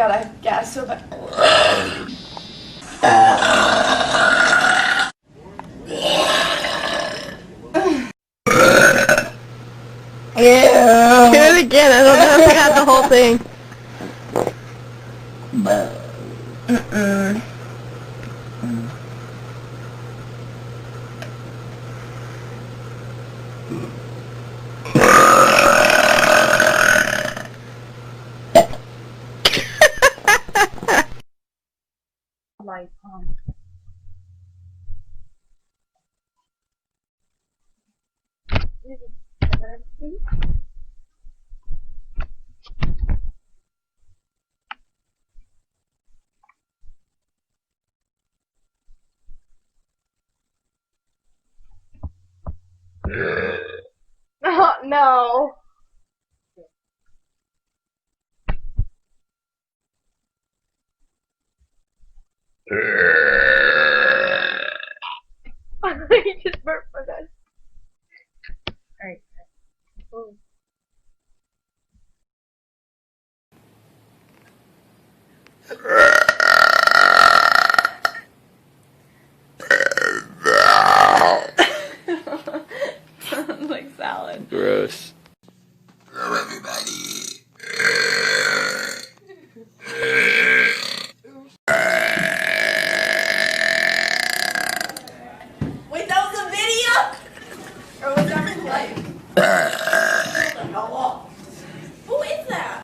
god, I have gas so bad. Yeah. Do it again. I don't know if I got the whole thing. Life on. Oh, no. You just burped my god. Alright. Oh. Sounds like salad. Gross. Hello, everybody. Wait, that was a video? Or was that real life? Who is that?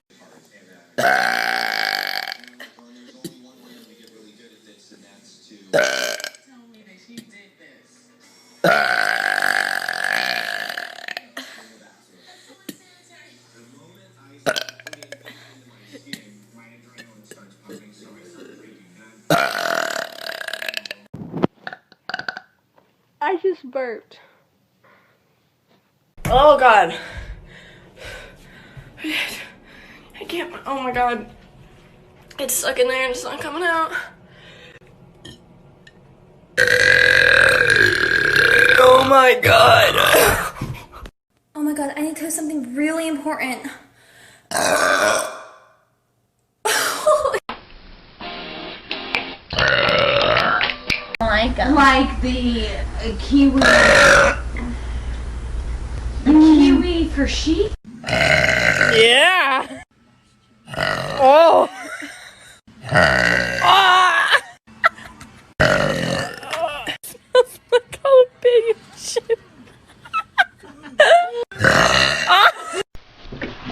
I just burped. Oh god. I can't, oh my god. It's stuck in there and it's not coming out. Oh my god. Oh my god, I need to tell you something really important. Like the kiwi. The kiwi for sheep? Yeah. Oh. Ah. Smells like all baby shit.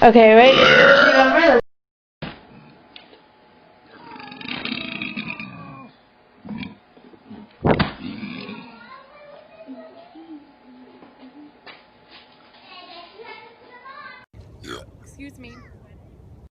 Okay, wait. Excuse me.